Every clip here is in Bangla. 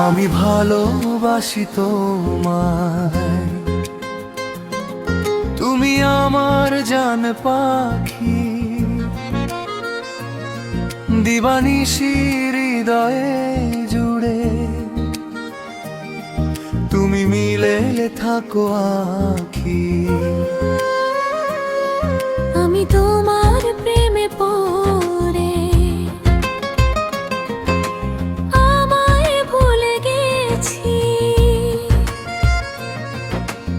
আমি ভালোবাসি তোমায়, তুমি আমার জান পাখি, দিবানিশি হৃদয়ে জুড়ে তুমি মিলে থাকো আখি। আমি তোমার প্রেমে পড়ে আমায় ভুলে গেছি,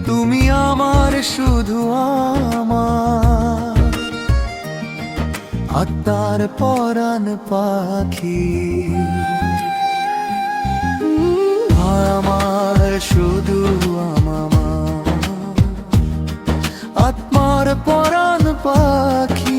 তুমি আমার শুধু আমার আত্মার পরাণ পাখি, আমার শুধু আমার আত্মার পরাণ পাখি।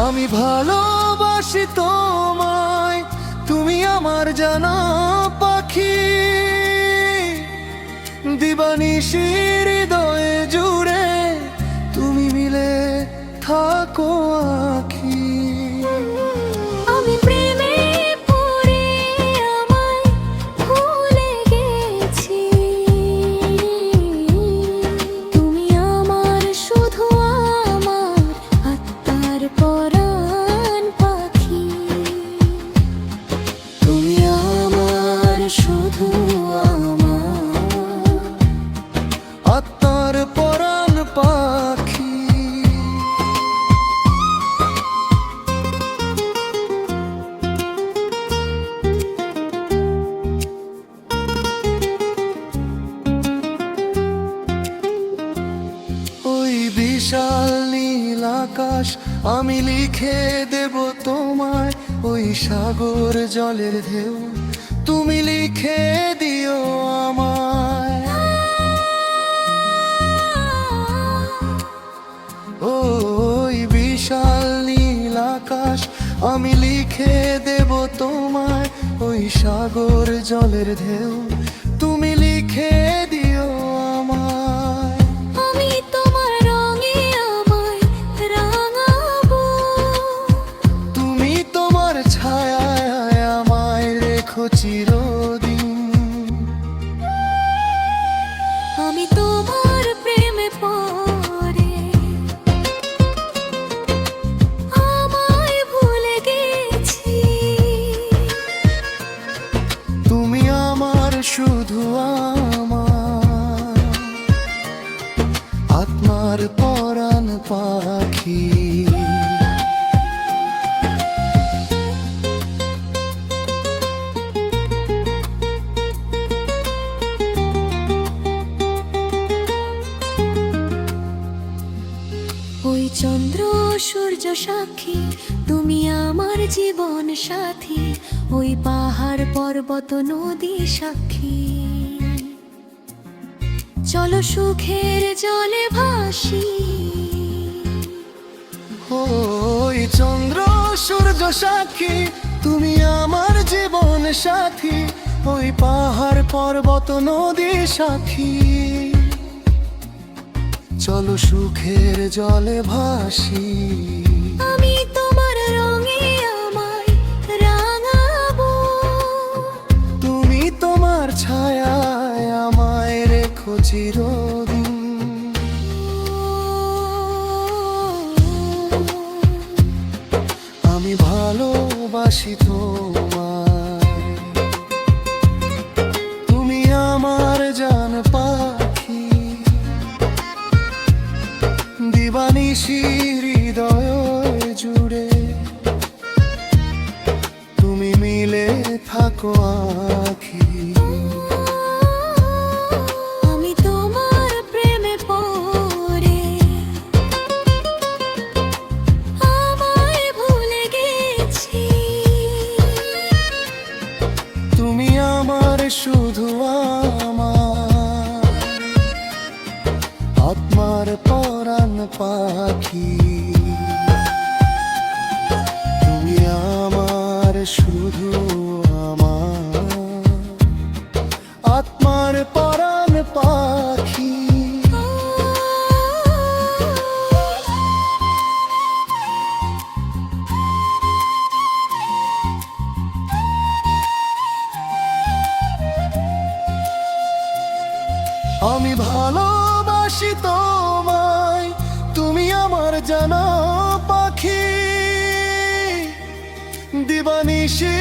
আমি ভালোবাসি তোমায়, তুমি আমার জানা পাখি, দিবানিশি হৃদয়ে জুড়ে তুমি মিলে থাকো আখি। আমি প্রেমে পড়ে আমায় ভুলে গেছি, তুমি আমার শুধু আমার আত্মার পরাণ পাখি, তুমি আমার শুধু আমার আত্মার পরাণ পাখি। ওই বিশাল নীল আকাশ আমি লিখে দেব তোমায়, ওই সাগর জলের ঢেউ তুমি লিখে দিও আমায়। ওই বিশাল নীল আকাশ আমি লিখে দেব তোমায়, ওই সাগর জলের ঢেউ তুমি লিখে দিও আমায়। আমি তোমার রঙে আমায় রাঙাবো, তুমি তোমার ছায়ায় আমায় রেখো চিরদিন। আমি তোমার প্রেমে পড়ে আমায় ভুলে গেছি, তুমি আমার শুধু আমার আত্মার পরাণ পাখি। ওই চন্দ্র সূর্য সাক্ষী তুমি আমার জীবন সাথী, ওই পাহাড় পর্বত নদী সাক্ষী, চলো সুখের জলে ভাসি। ওই চন্দ্র সূর্য সাক্ষী তুমি আমার জীবন সাথী, ওই পাহাড় পর্বত নদী সাক্ষী, চলো সুখের জলে ভাসি। আমি তোমার রঙে আমায় রাঙাবো, তুমি তোমার ছায়ায় আমায় রেখো চিরদিন। আমি ভালোবাসি তোমায়, তুমি আমার জান পাখি, দিবানিশি হৃদয় জুড়ে তুমি মিলে থাকো আখি। আমি তোমার প্রেমে পড়ে আমায় ভুলে গেছি, জানো পাখি দিবানিশি